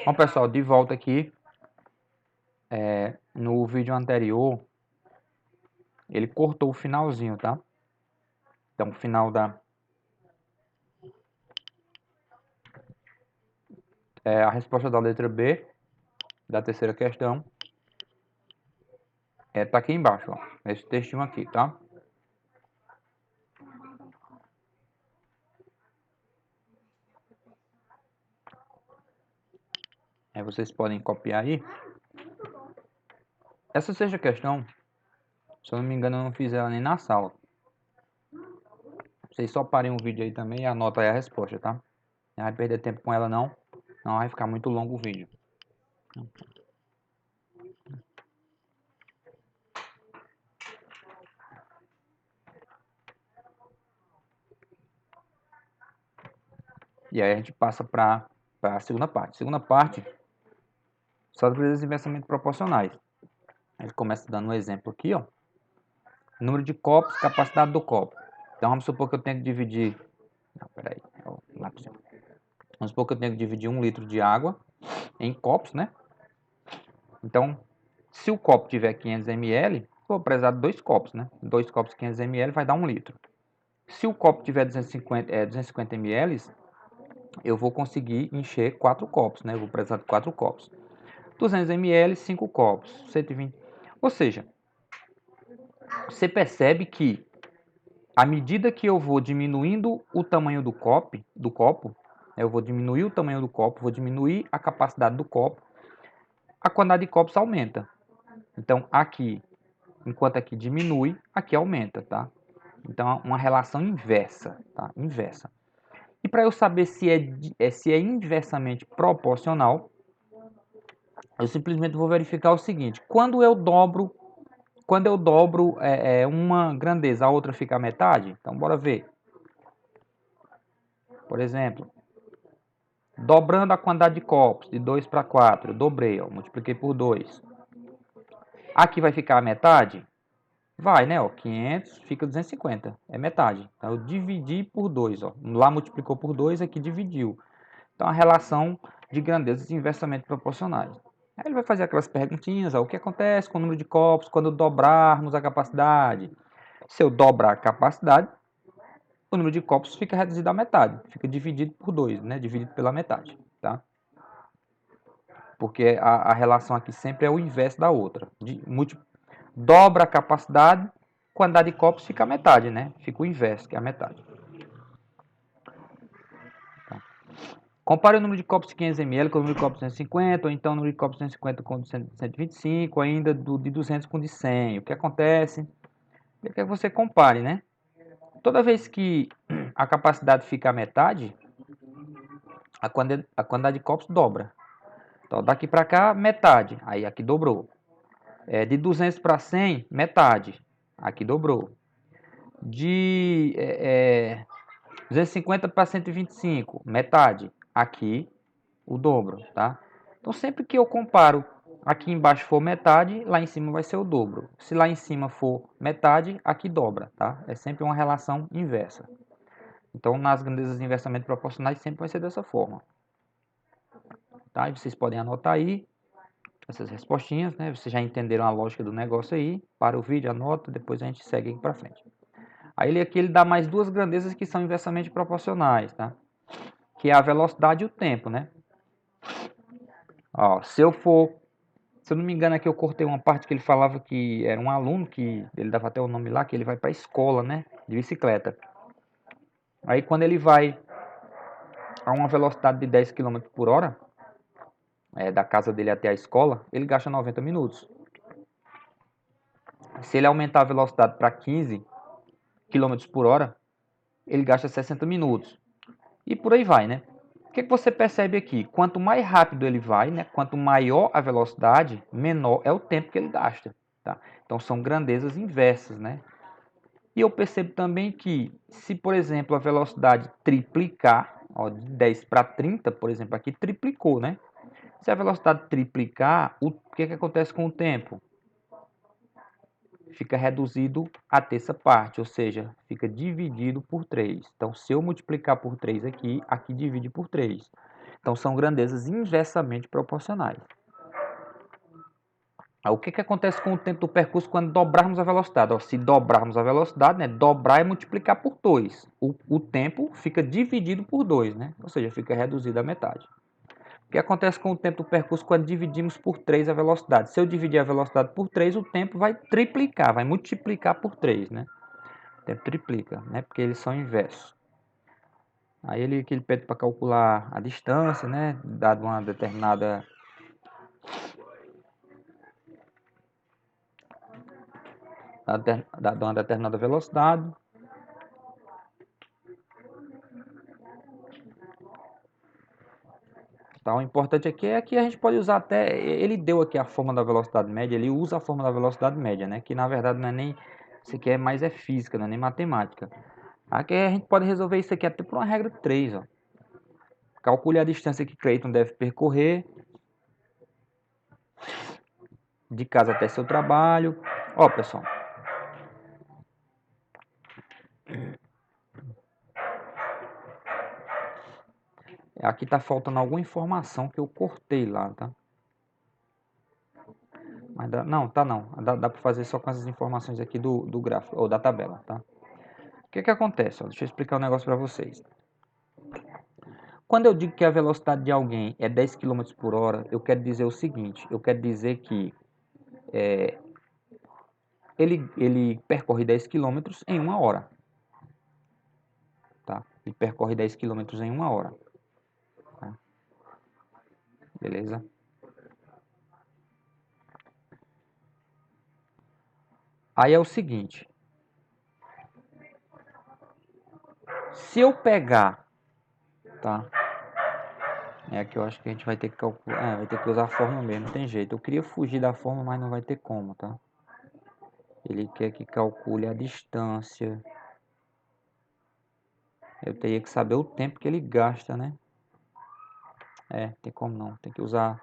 Bom, pessoal, de volta aqui. No vídeo anterior, ele cortou o finalzinho, tá? Então, o final a resposta da letra B, da terceira questão, tá aqui embaixo, ó. Esse textinho aqui, tá? Aí vocês podem copiar aí. Essa sexta questão, se eu não me engano, eu não fiz ela nem na sala. Vocês só parem o vídeo aí também e anotem aí a resposta, tá? Não vai perder tempo com ela não vai ficar muito longo o vídeo. E aí a gente passa para a segunda parte. Segunda parte, só dos inversamente proporcionais. A gente começa dando um exemplo aqui, ó. Número de copos, capacidade do copo. Então vamos supor que eu tenho que dividir... Não, peraí, é o lápis. Vamos supor que eu tenho que dividir 1 litro de água em copos, né? Então, se o copo tiver 500 ml, vou precisar de 2 copos, né? 2 copos 500 ml vai dar 1 litro. Se o copo tiver 250 ml, eu vou conseguir encher 4 copos, né? Eu vou precisar de 4 copos. 200 ml, 5 copos. 120. Ou seja, você percebe que à medida que eu vou diminuindo o tamanho do copo, eu vou diminuir o tamanho do copo, vou diminuir a capacidade do copo, a quantidade de copos aumenta. Então, aqui, enquanto aqui diminui, aqui aumenta, tá? Então, uma relação inversa, tá? Inversa. E para eu saber se é inversamente proporcional, eu simplesmente vou verificar o seguinte: quando eu dobro uma grandeza, a outra fica a metade? Então, bora ver. Por exemplo, dobrando a quantidade de copos, de 2 para 4, eu dobrei, ó, multipliquei por 2. Aqui vai ficar a metade? Vai, né? Ó, 500 fica 250, é metade. Então, eu dividi por 2. Ó. Lá multiplicou por 2, aqui dividiu. Então, a relação de grandezas inversamente proporcionais. Aí ele vai fazer aquelas perguntinhas, ó, o que acontece com o número de copos quando dobrarmos a capacidade? Se eu dobrar a capacidade, o número de copos fica reduzido à metade, fica dividido por 2, né? Dividido pela metade, tá? Porque a relação aqui sempre é o inverso da outra. Dobra a capacidade, quantidade de copos fica a metade, né? Fica o inverso, que é a metade. Tá. Compare o número de copos de 500 ml com o número de copos de 150, ou então o número de copos de 150 com o de 125, ou ainda de 200 com o de 100. O que acontece? É que você compare, né? Toda vez que a capacidade fica a metade, a quantidade de copos dobra. Então, daqui para cá, metade. Aí aqui dobrou. De 200 para 100, metade. Aqui dobrou. De 250 para 125, metade. Aqui, o dobro, tá? Então, sempre que eu comparo, aqui embaixo for metade, lá em cima vai ser o dobro. Se lá em cima for metade, aqui dobra, tá? É sempre uma relação inversa. Então, nas grandezas inversamente proporcionais, sempre vai ser dessa forma. Tá? E vocês podem anotar aí essas respostinhas, né? Vocês já entenderam a lógica do negócio aí. Para o vídeo, anota, depois a gente segue aqui para frente. Aí aqui ele dá mais duas grandezas que são inversamente proporcionais, tá? Que é a velocidade e o tempo, né? Ó, se eu não me engano aqui eu cortei uma parte que ele falava que era um aluno, que ele dava até o nome lá, que ele vai para a escola, né? De bicicleta. Aí quando ele vai a uma velocidade de 10 km por hora, da casa dele até a escola, ele gasta 90 minutos. Se ele aumentar a velocidade para 15 km por hora, ele gasta 60 minutos. E por aí vai, né? O que você percebe aqui? Quanto mais rápido ele vai, né? Quanto maior a velocidade, menor é o tempo que ele gasta. Tá? Então são grandezas inversas, né? E eu percebo também que se, por exemplo, a velocidade triplicar, ó, de 10 para 30, por exemplo, aqui triplicou, né? Se a velocidade triplicar, o que acontece com o tempo? Fica reduzido a terça parte, ou seja, fica dividido por 3. Então, se eu multiplicar por 3 aqui, aqui divide por 3. Então, são grandezas inversamente proporcionais. O que acontece com o tempo do percurso quando dobrarmos a velocidade? Se dobrarmos a velocidade, né, dobrar é multiplicar por 2. O tempo fica dividido por 2, né? Ou seja, fica reduzido à metade. O que acontece com o tempo do percurso quando dividimos por 3 a velocidade? Se eu dividir a velocidade por 3, o tempo vai triplicar, vai multiplicar por 3, né? O tempo triplica, né? Porque eles são inversos. Aí ele pede para calcular a distância, né? Dado uma determinada velocidade. Então, o importante aqui é que a gente pode usar até... Ele deu aqui a forma da velocidade média, ele usa a forma da velocidade média, né? Que na verdade não é nem... Isso aqui é mais física, não é nem matemática. Aqui a gente pode resolver isso aqui até por uma regra 3, ó. Calcule a distância que Clayton deve percorrer de casa até seu trabalho. Ó, pessoal. Aqui tá faltando alguma informação que eu cortei lá, tá? Mas não, tá não. Dá para fazer só com essas informações aqui do gráfico, ou da tabela, tá? O que acontece? Ó, deixa eu explicar um negócio para vocês. Quando eu digo que a velocidade de alguém é 10 km por hora, eu quero dizer o seguinte, eu quero dizer que ele percorre 10 km em uma hora. Tá? Ele percorre 10 km em uma hora. Tá? Beleza? Aí é o seguinte. Se eu pegar, tá? É que eu acho que a gente vai ter que calcular, vai ter que usar a fórmula mesmo, não tem jeito. Eu queria fugir da fórmula, mas não vai ter como, tá? Ele quer que calcule a distância. Eu teria que saber o tempo que ele gasta, né? Tem como não. Tem que usar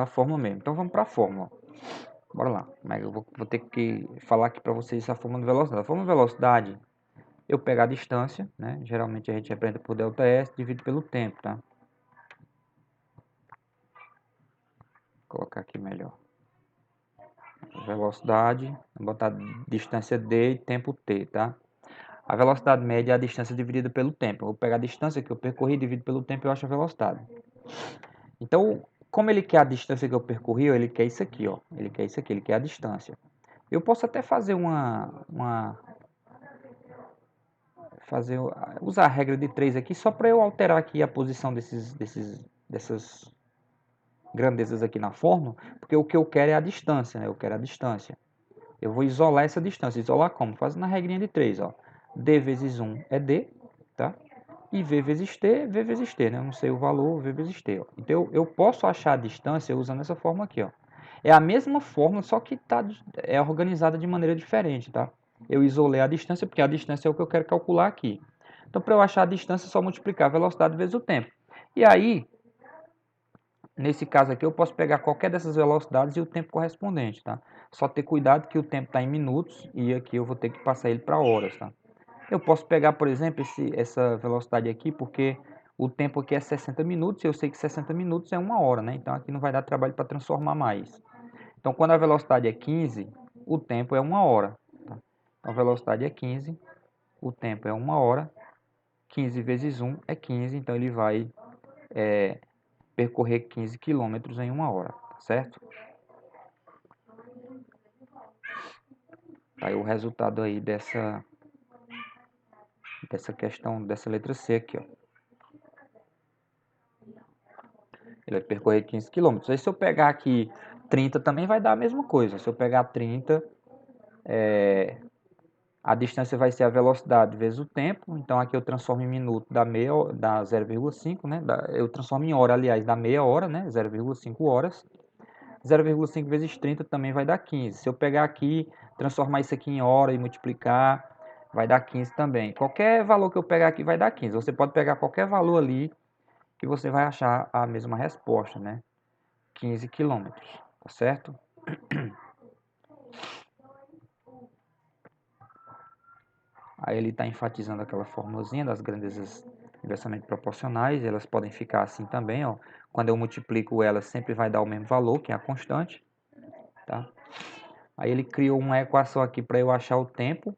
a fórmula mesmo. Então vamos para a fórmula. Bora lá. Eu vou ter que falar aqui para vocês a fórmula de velocidade. A fórmula de velocidade, eu pego a distância, né? Geralmente a gente representa por ΔS, dividido pelo tempo, tá? Vou colocar aqui melhor. Velocidade, vou botar distância D e tempo T, tá? A velocidade média é a distância dividida pelo tempo. Eu vou pegar a distância que eu percorri, dividido pelo tempo, eu acho a velocidade. Então, como ele quer a distância que eu percorri, ele quer isso aqui, ó. Ele quer isso aqui, ele quer a distância. Eu posso até fazer usar a regra de 3 aqui, só para eu alterar aqui a posição dessas grandezas aqui na fórmula, porque o que eu quero é a distância, né? Eu quero a distância. Eu vou isolar essa distância. Isolar como? Fazendo a regrinha de 3, ó. D vezes 1 é D, tá? E V vezes T, né? Eu não sei o valor, V vezes T, ó. Então, eu posso achar a distância usando essa fórmula aqui, ó. É a mesma fórmula, só que é organizada de maneira diferente, tá? Eu isolei a distância, porque a distância é o que eu quero calcular aqui. Então, para eu achar a distância, é só multiplicar a velocidade vezes o tempo. E aí, nesse caso aqui, eu posso pegar qualquer dessas velocidades e o tempo correspondente, tá? Só ter cuidado que o tempo está em minutos e aqui eu vou ter que passar ele para horas, tá? Eu posso pegar, por exemplo, essa velocidade aqui, porque o tempo aqui é 60 minutos e eu sei que 60 minutos é uma hora, né? Então aqui não vai dar trabalho para transformar mais. Então quando a velocidade é 15, o tempo é uma hora. Tá? Então a velocidade é 15, o tempo é uma hora. 15 vezes 1 é 15, então ele vai percorrer 15 quilômetros em uma hora, tá certo? Aí o resultado aí dessa questão, dessa letra C aqui, ó. Ele vai percorrer 15 quilômetros. Aí se eu pegar aqui 30 também vai dar a mesma coisa. Se eu pegar 30, a distância vai ser a velocidade vezes o tempo. Então aqui eu transformo em minuto da 0,5, né? Eu transformo em hora, aliás, da meia hora, né? 0,5 horas. 0,5 vezes 30 também vai dar 15. Se eu pegar aqui, transformar isso aqui em hora e multiplicar, vai dar 15 também. Qualquer valor que eu pegar aqui vai dar 15. Você pode pegar qualquer valor ali que você vai achar a mesma resposta, né? 15 quilômetros, tá certo? Aí ele está enfatizando aquela formulazinha das grandezas inversamente proporcionais, elas podem ficar assim também, ó. Quando eu multiplico elas, sempre vai dar o mesmo valor, que é a constante, tá? Aí ele criou uma equação aqui para eu achar o tempo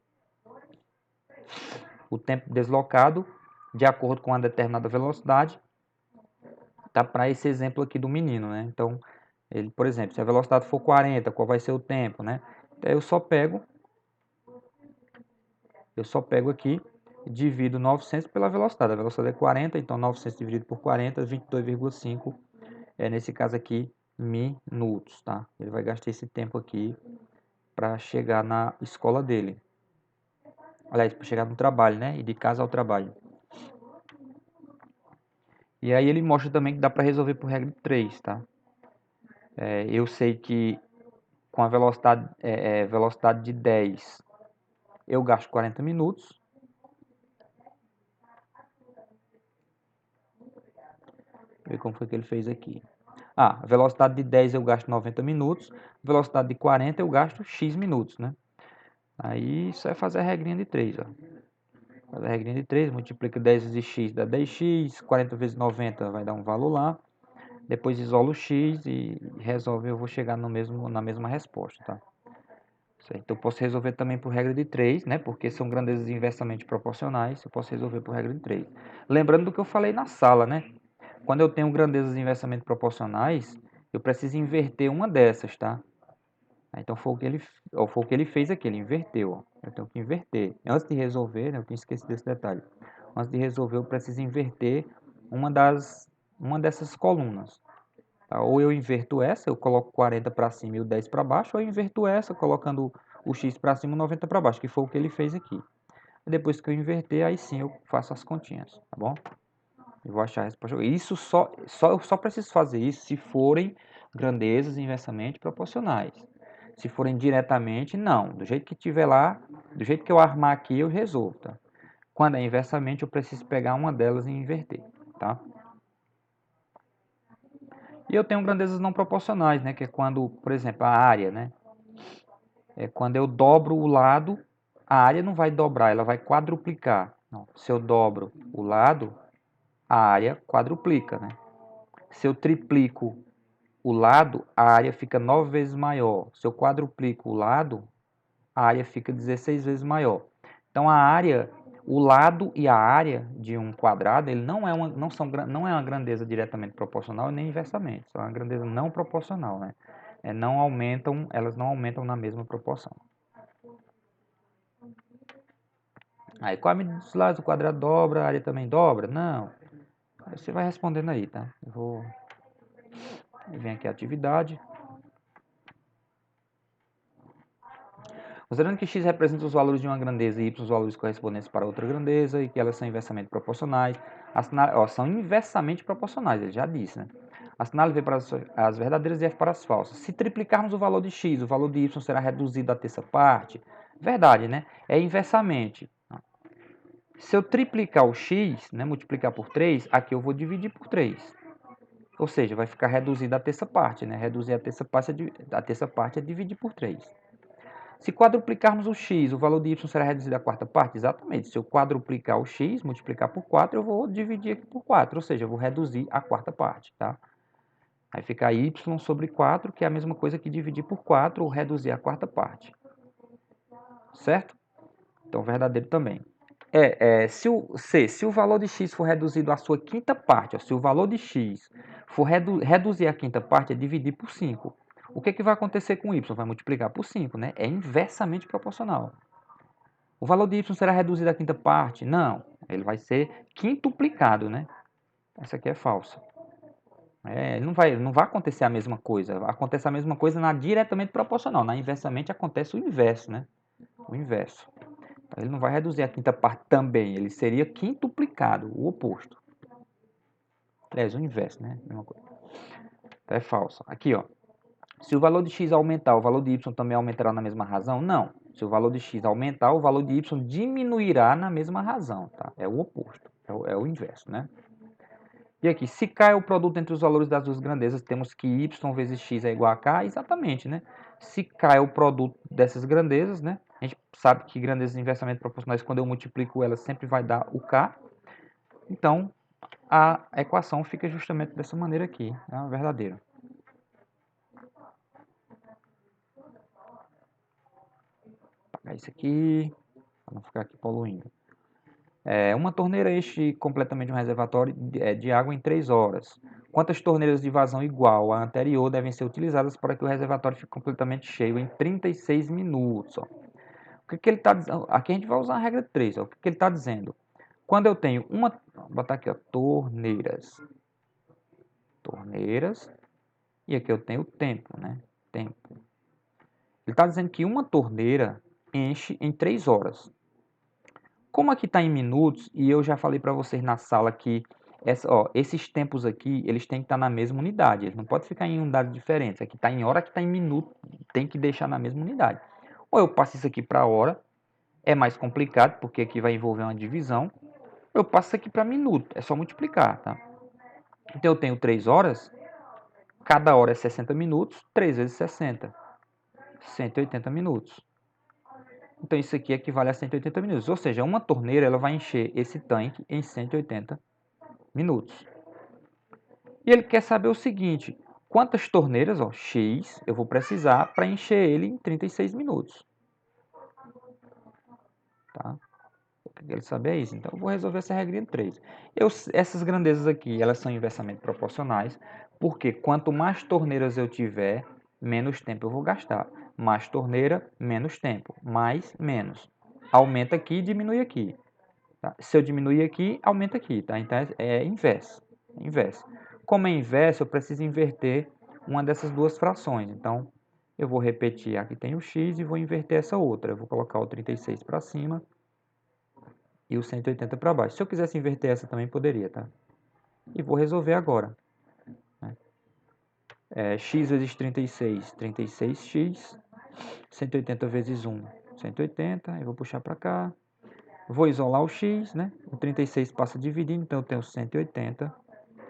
deslocado de acordo com uma determinada velocidade, tá? Para esse exemplo aqui do menino, né? Então, ele, por exemplo, se a velocidade for 40, qual vai ser o tempo, né? Então, eu só pego aqui, divido 900 pela velocidade. A velocidade é 40, então 900 dividido por 40, 22,5 nesse caso aqui, minutos, tá? Ele vai gastar esse tempo aqui para chegar na escola dele. Aliás, para chegar no trabalho, né? E de casa ao trabalho. E aí ele mostra também que dá para resolver por regra de 3, tá? Eu sei que com a velocidade de 10, eu gasto 40 minutos. Deixa eu ver como foi que ele fez aqui. A velocidade de 10 eu gasto 90 minutos, velocidade de 40 eu gasto X minutos, né? Aí isso é fazer a regrinha de 3, ó. Faz a regrinha de 3, multiplica 10 vezes x dá 10x, 40 vezes 90 vai dar um valor lá. Depois isola o x e resolve, eu vou chegar na mesma resposta, tá? Certo? Então eu posso resolver também por regra de 3, né? Porque são grandezas inversamente proporcionais, eu posso resolver por regra de 3. Lembrando do que eu falei na sala, né? Quando eu tenho grandezas inversamente proporcionais, eu preciso inverter uma dessas, tá? Então foi o que ele fez aqui, ele inverteu. Ó. Eu tenho que inverter. Antes de resolver, né, eu tinha esquecido desse detalhe. Antes de resolver, eu preciso inverter uma dessas colunas. Tá? Ou eu inverto essa, eu coloco 40 para cima e o 10 para baixo, ou eu inverto essa, colocando o x para cima e o 90 para baixo, que foi o que ele fez aqui. E depois que eu inverter, aí sim eu faço as continhas, tá bom? Eu vou achar a resposta. Isso eu só preciso fazer isso se forem grandezas inversamente proporcionais. Se forem diretamente, não. Do jeito que tiver lá, do jeito que eu armar aqui, eu resolvo, tá? Quando é inversamente, eu preciso pegar uma delas e inverter, tá? E eu tenho grandezas não proporcionais, né? Que é quando, por exemplo, a área, né? É quando eu dobro o lado, a área não vai dobrar, ela vai quadruplicar. Não. Se eu dobro o lado, a área quadruplica, né? Se eu triplico o lado, a área fica 9 vezes maior. Se eu quadruplico o lado, a área fica 16 vezes maior. Então a área, o lado e a área de um quadrado, ele não é uma grandeza diretamente proporcional nem inversamente, são uma grandeza não proporcional, né? Elas não aumentam na mesma proporção. Aí qual a medida dos lados do quadrado dobra, a área também dobra? Não. Aí você vai respondendo aí, tá? Vem aqui a atividade. Considerando que x representa os valores de uma grandeza e y os valores correspondentes para outra grandeza e que elas são inversamente proporcionais, são inversamente proporcionais, ele já disse, né? Assinale V para as verdadeiras e F para as falsas. Se triplicarmos o valor de x, o valor de y será reduzido à terça parte. Verdade, né? É inversamente. Se eu triplicar o x, né, multiplicar por 3, aqui eu vou dividir por 3. Ou seja, vai ficar reduzido à terça parte, né? Reduzir a terça parte é dividir por 3. Se quadruplicarmos o x, o valor de y será reduzido à quarta parte? Exatamente. Se eu quadruplicar o x, multiplicar por 4, eu vou dividir aqui por 4, ou seja, eu vou reduzir a quarta parte, tá? Aí fica y sobre 4, que é a mesma coisa que dividir por 4 ou reduzir a quarta parte. Certo? Então, verdadeiro também. Se o valor de x for reduzido à sua quinta parte, ó, se o valor de x for reduzir a quinta parte, é dividir por 5. O que vai acontecer com y? Vai multiplicar por 5, né? É inversamente proporcional. O valor de y será reduzido à quinta parte? Não, ele vai ser quintuplicado, né? Essa aqui é falsa. Não vai acontecer a mesma coisa. Acontece a mesma coisa na diretamente proporcional. Na inversamente acontece o inverso, né? O inverso. Então, ele não vai reduzir a quinta parte também. Ele seria quintuplicado, o oposto. Aliás, o inverso, né? Mesma coisa. Então é falso. Aqui, ó. Se o valor de x aumentar, o valor de y também aumentará na mesma razão? Não. Se o valor de x aumentar, o valor de y diminuirá na mesma razão, tá? É o oposto, é o inverso, né? E aqui, se k é o produto entre os valores das duas grandezas, temos que y vezes x é igual a k? Exatamente, né? Se k é o produto dessas grandezas, né? A gente sabe que grandezas inversamente proporcionais, quando eu multiplico elas, sempre vai dar o k. Então, a equação fica justamente dessa maneira aqui, é uma verdadeira. Vou apagar isso aqui, para não ficar aqui poluindo. Uma torneira enche completamente um reservatório de água em 3 horas. Quantas torneiras de vazão igual à anterior devem ser utilizadas para que o reservatório fique completamente cheio em 36 minutos? Ó. O que ele está dizendo? Aqui a gente vai usar a regra 3. Ó. O que ele está dizendo? Quando eu tenho uma... Vou botar aqui, ó, torneiras. Torneiras. E aqui eu tenho tempo, né? Tempo. Ele está dizendo que uma torneira enche em 3 horas. Como aqui está em minutos, e eu já falei para vocês na sala que esses tempos aqui, eles têm que estar na mesma unidade. Eles não podem ficar em unidades diferentes. Aqui está em hora, aqui está em minuto, tem que deixar na mesma unidade. Ou eu passo isso aqui para hora, é mais complicado, porque aqui vai envolver uma divisão. Eu passo isso aqui para minuto, é só multiplicar, tá? Então eu tenho 3 horas, cada hora é 60 minutos, 3 vezes 60, 180 minutos. Então isso aqui equivale a 180 minutos, ou seja, uma torneira ela vai encher esse tanque em 180 minutos. E ele quer saber o seguinte, quantas torneiras, ó, X, eu vou precisar para encher ele em 36 minutos. Tá? O que ele saber é isso. Então eu vou resolver essa regrinha 3. Essas grandezas aqui, elas são inversamente proporcionais, porque quanto mais torneiras eu tiver, menos tempo eu vou gastar. Mais torneira, menos tempo. Mais, menos. Aumenta aqui e diminui aqui. Tá? Se eu diminuir aqui, aumenta aqui. Tá? Então é inverso. Inverso. Como é inverso, eu preciso inverter uma dessas duas frações. Então, eu vou repetir, aqui tem o x e vou inverter essa outra. Eu vou colocar o 36 para cima e o 180 para baixo. Se eu quisesse inverter essa também poderia, tá? E vou resolver agora. Né? X vezes 36, 36x. 180 vezes 1, 180. Eu vou puxar para cá. Vou isolar o x, né? O 36 passa dividindo, então eu tenho 180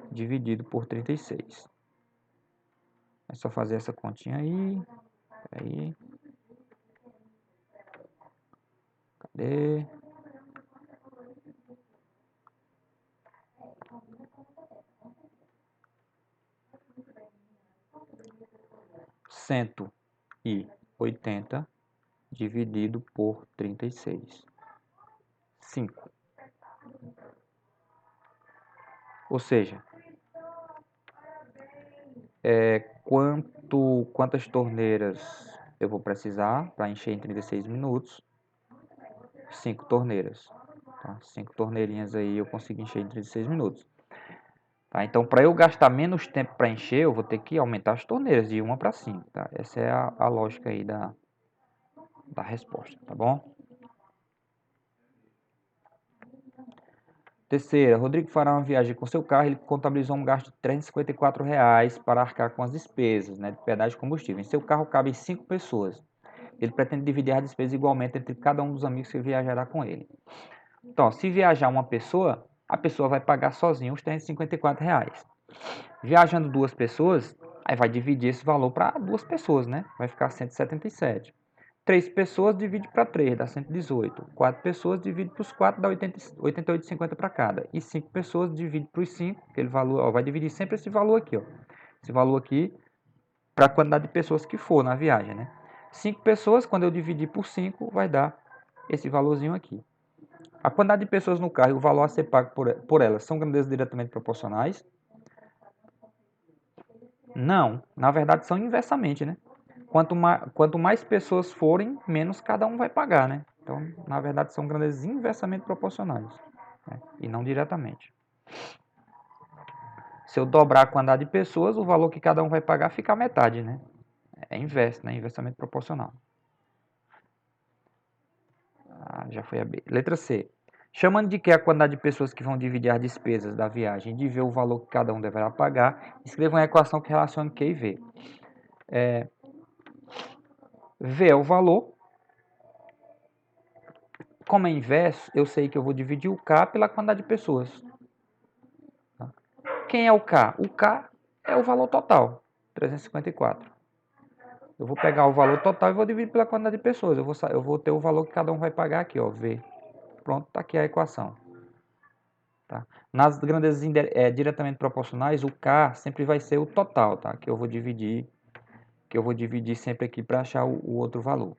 dividido por 36. É só fazer essa continha aí. Aí. Cadê? Cento e 80 dividido por 36. 5. Ou seja, quantas torneiras eu vou precisar para encher em 36 minutos? 5 torneiras. Tá? 5 torneirinhas aí eu consigo encher em 36 minutos. Tá? Então, para eu gastar menos tempo para encher, eu vou ter que aumentar as torneiras de 1 para 5. Tá? Essa é a lógica aí da resposta, tá bom? Terceira, Rodrigo fará uma viagem com seu carro, ele contabilizou um gasto de R$ 354 para arcar com as despesas, né, de pedágio e combustível. Em seu carro cabem 5 pessoas. Ele pretende dividir as despesas igualmente entre cada um dos amigos que viajará com ele. Então, se viajar uma pessoa, a pessoa vai pagar sozinha os R$ 354. Viajando duas pessoas, aí vai dividir esse valor para duas pessoas, né? Vai ficar 177. 3 pessoas divide para 3, dá 118. 4 pessoas divide para os 4, dá 88,50 para cada. E 5 pessoas divide para os 5, aquele valor, ó, vai dividir sempre esse valor aqui, ó. Esse valor aqui para a quantidade de pessoas que for na viagem, né? 5 pessoas, quando eu dividir por 5, vai dar esse valorzinho aqui. A quantidade de pessoas no carro e o valor a ser pago por elas são grandezas diretamente proporcionais? Não, na verdade são inversamente, né? Quanto mais pessoas forem, menos cada um vai pagar, né? Então, na verdade, são grandezas inversamente proporcionais, né? E não diretamente. Se eu dobrar a quantidade de pessoas, o valor que cada um vai pagar fica a metade, né? É inverso, né? Inversamente proporcional. Já foi a B. Letra C. Chamando de que a quantidade de pessoas que vão dividir as despesas da viagem e de ver o valor que cada um deverá pagar, escreva uma equação que relacione Q e V. V é o valor. Como é inverso, eu sei que eu vou dividir o K pela quantidade de pessoas. Quem é o K? O K é o valor total, 354. Eu vou pegar o valor total e vou dividir pela quantidade de pessoas. Eu vou ter o valor que cada um vai pagar aqui, ó, V. Pronto, tá aqui a equação. Tá? Nas grandezas diretamente proporcionais, o K sempre vai ser o total, tá? Que eu vou dividir sempre aqui para achar o outro valor.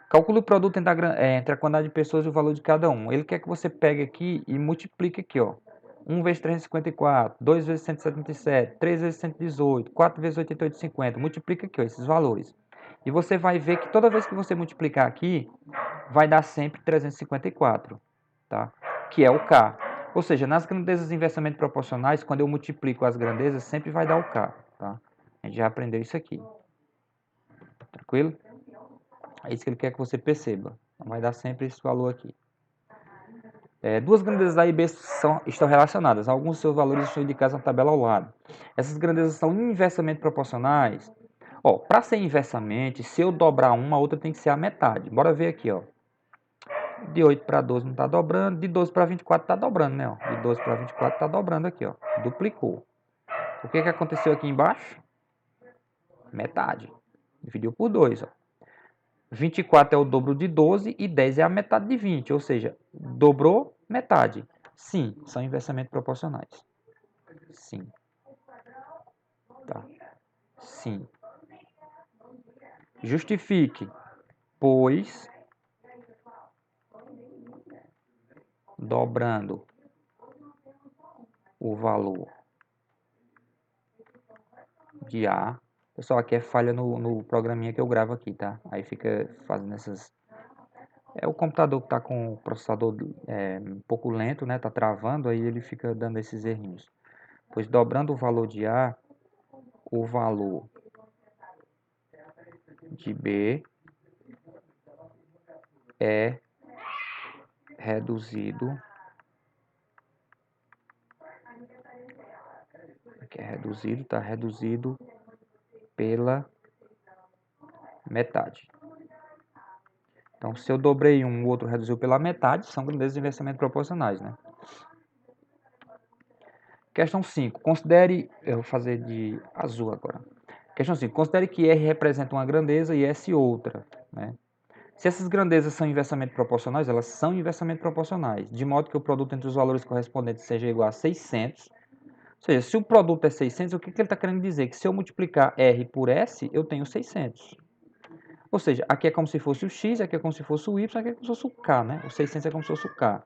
Calcule o produto entre a quantidade de pessoas e o valor de cada um. Ele quer que você pegue aqui e multiplique aqui, ó. 1 vezes 354, 2 vezes 177, 3 vezes 118, 4 vezes 88,50. Multiplica aqui, ó, esses valores. E você vai ver que toda vez que você multiplicar aqui, vai dar sempre 354, tá? Que é o K. Ou seja, nas grandezas inversamente proporcionais, quando eu multiplico as grandezas, sempre vai dar o K, tá? A gente já aprendeu isso aqui. Tranquilo? É isso que ele quer que você perceba. Vai dar sempre esse valor aqui. Duas grandezas A e B estão relacionadas. Alguns dos seus valores estão indicados na tabela ao lado. Essas grandezas são inversamente proporcionais. Para ser inversamente, se eu dobrar uma, a outra tem que ser a metade. Bora ver aqui, ó. De 8 para 12 não está dobrando. De 12 para 24 está dobrando, né? Ó. De 12 para 24 está dobrando aqui, ó. Duplicou. O que aconteceu aqui embaixo? Metade. Dividiu por 2, ó. 24 é o dobro de 12 e 10 é a metade de 20, ou seja, dobrou metade. Sim, são inversamente proporcionais. Sim. Tá. Sim. Justifique, pois, dobrando o valor de A. Pessoal, aqui é falha no programinha que eu gravo aqui, tá? Aí fica fazendo essas... É o computador que tá com o processador um pouco lento, né? Tá travando, aí ele fica dando esses errinhos. Pois dobrando o valor de A, o valor de B é reduzido. Aqui é reduzido, tá? Reduzido pela metade. Então, se eu dobrei um, o outro reduziu pela metade, são grandezas inversamente proporcionais, né? Questão 5. Considere... Eu vou fazer de azul agora. Questão 5. Considere que R representa uma grandeza e S outra, né? Se essas grandezas são inversamente proporcionais, elas são inversamente proporcionais, de modo que o produto entre os valores correspondentes seja igual a 600. Ou seja, se o produto é 600, o que ele está querendo dizer? Que se eu multiplicar R por S, eu tenho 600. Ou seja, aqui é como se fosse o X, aqui é como se fosse o Y, aqui é como se fosse o K, né? O 600 é como se fosse o K.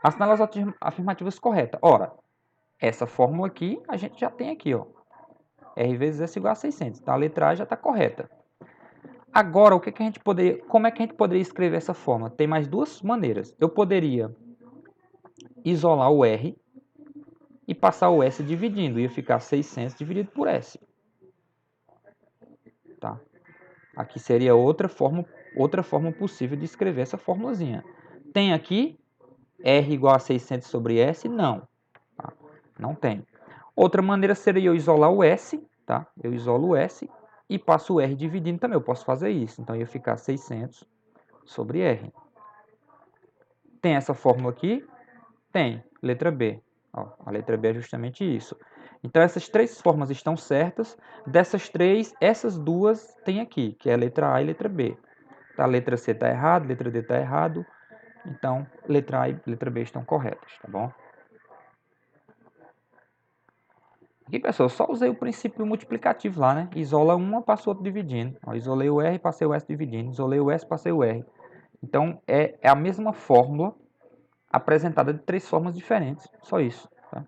Assinale as afirmativas corretas. Ora, essa fórmula aqui, a gente já tem aqui, ó. R vezes S igual a 600. Então, a letra A já está correta. Agora, como é que a gente poderia escrever essa fórmula? Tem mais duas maneiras. Eu poderia isolar o R e passar o S dividindo. Ia ficar 600 dividido por S. Tá? Aqui seria outra forma possível de escrever essa formulazinha. Tem aqui R igual a 600 sobre S? Não. Tá? Não tem. Outra maneira seria eu isolar o S. Tá? Eu isolo o S e passo o R dividindo também. Eu posso fazer isso. Então, ia ficar 600 sobre R. Tem essa fórmula aqui? Tem. Letra B. Ó, a letra B é justamente isso. Então, essas três formas estão certas. Dessas três, essas duas tem aqui, que é a letra A e a letra B. A letra C está errada, a letra D está errado. Então, letra A e letra B estão corretas, tá bom? Aqui, pessoal, eu só usei o princípio multiplicativo lá, né? Isola uma, passa o outro dividindo. Ó, isolei o R, passei o S dividindo. Isolei o S, passei o R. Então, é a mesma fórmula apresentada de três formas diferentes. Só isso, tá?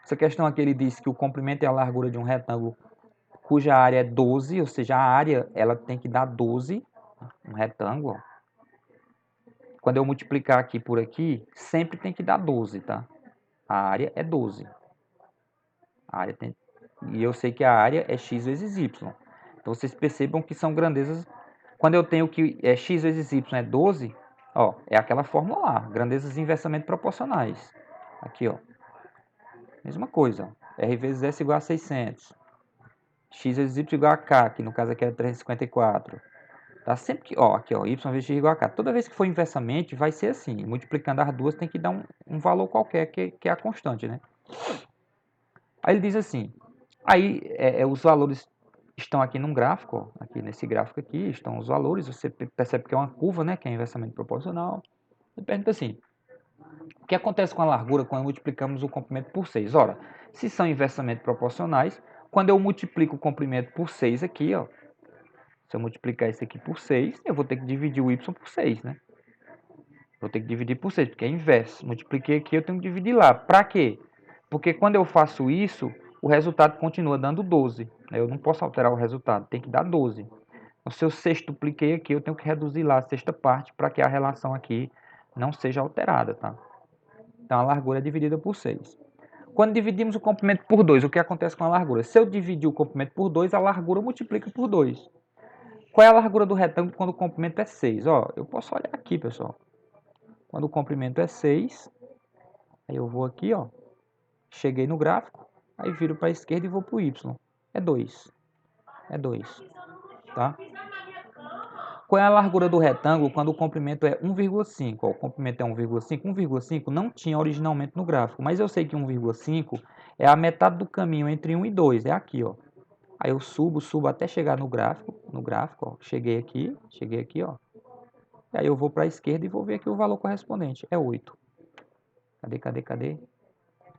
Essa questão aqui, ele diz que o comprimento e a largura de um retângulo cuja área é 12, ou seja, a área ela tem que dar 12, um retângulo. Quando eu multiplicar aqui por aqui, sempre tem que dar 12, tá? A área é 12. A área tem... E eu sei que a área é x vezes y. Então, vocês percebam que são grandezas... Quando eu tenho que x vezes y é 12, ó, é aquela fórmula lá, grandezas inversamente proporcionais. Aqui, ó. Mesma coisa. R vezes S igual a 600. X vezes Y igual a K, que no caso aqui é 354. Tá? Sempre que, ó, aqui, ó, Y vezes X igual a K. Toda vez que for inversamente, vai ser assim. Multiplicando as duas, tem que dar um valor qualquer, que é a constante, né? Aí ele diz assim, aí os valores estão aqui num gráfico, ó, aqui nesse gráfico aqui, estão os valores, você percebe que é uma curva, né, que é inversamente proporcional. E pergunta assim, o que acontece com a largura quando multiplicamos o comprimento por 6? Ora, se são inversamente proporcionais, quando eu multiplico o comprimento por 6 aqui, ó, se eu multiplicar isso aqui por 6, eu vou ter que dividir o y por 6, né? Vou ter que dividir por 6, porque é inverso. Multipliquei aqui, eu tenho que dividir lá. Para quê? Porque quando eu faço isso, o resultado continua dando 12. Eu não posso alterar o resultado, tem que dar 12. Então, se eu sextupliquei aqui, eu tenho que reduzir lá a sexta parte para que a relação aqui não seja alterada, tá? Então, a largura é dividida por 6. Quando dividimos o comprimento por 2, o que acontece com a largura? Se eu dividir o comprimento por 2, a largura multiplica por 2. Qual é a largura do retângulo quando o comprimento é 6? Ó, eu posso olhar aqui, pessoal. Quando o comprimento é 6, aí eu vou aqui, ó, cheguei no gráfico, aí viro para a esquerda e vou para o y. É 2. É 2, tá? Qual é a largura do retângulo quando o comprimento é 1,5? O comprimento é 1,5. 1,5 não tinha originalmente no gráfico, mas eu sei que 1,5 é a metade do caminho entre 1 e 2. É aqui, ó. Aí eu subo até chegar no gráfico, ó. Cheguei aqui, ó. E aí eu vou para a esquerda e vou ver aqui o valor correspondente. É 8. Cadê?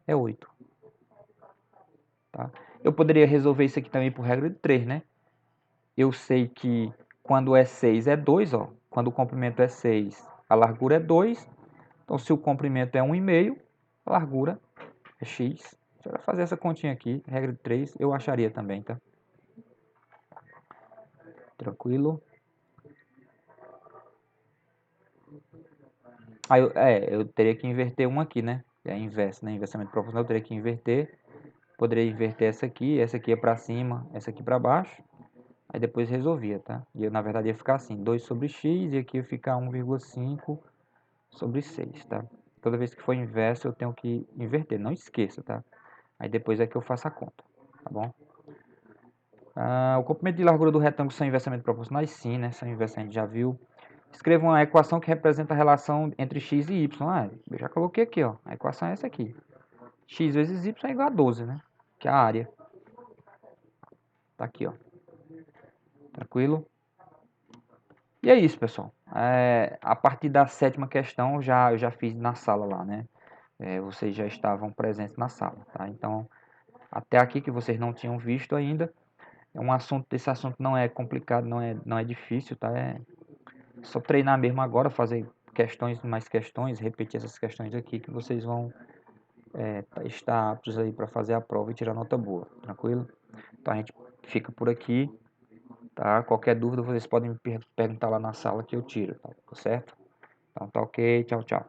É 8. Tá? Eu poderia resolver isso aqui também por regra de 3, né? Eu sei que quando é 6 é 2, ó. Quando o comprimento é 6, a largura é 2. Então, se o comprimento é 1,5, a largura é x. Se eu fazer essa continha aqui, regra de 3, eu acharia também, tá? Tranquilo. Aí, eu teria que inverter um aqui, né? É inverso, né? Inversamento proporcional, eu teria que inverter. Poderia inverter essa aqui é para cima, essa aqui para baixo. Aí depois resolvia, tá? E eu, na verdade, ia ficar assim, 2 sobre x, e aqui ia ficar 1,5 sobre 6, tá? Toda vez que for inverso, eu tenho que inverter, não esqueça, tá? Aí depois é que eu faço a conta, tá bom? O comprimento de largura do retângulo são inversamente proporcionais? Sim, né? São inversamente, a gente já viu. Escreva uma equação que representa a relação entre x e y. Eu já coloquei aqui, ó. A equação é essa aqui. X vezes y é igual a 12, né? Que é a área. Tá aqui, ó. Tranquilo? E é isso, pessoal. A partir da 7ª questão, eu já fiz na sala lá, né? Vocês já estavam presentes na sala, tá? Então, até aqui que vocês não tinham visto ainda, esse assunto não é complicado, não é difícil, tá? É só treinar mesmo agora, fazer mais questões, repetir essas questões aqui que vocês vão estar aptos aí para fazer a prova e tirar nota boa, tranquilo? Então a gente fica por aqui, tá? Qualquer dúvida vocês podem me perguntar lá na sala que eu tiro, tá certo? Então tá ok, tchau, tchau.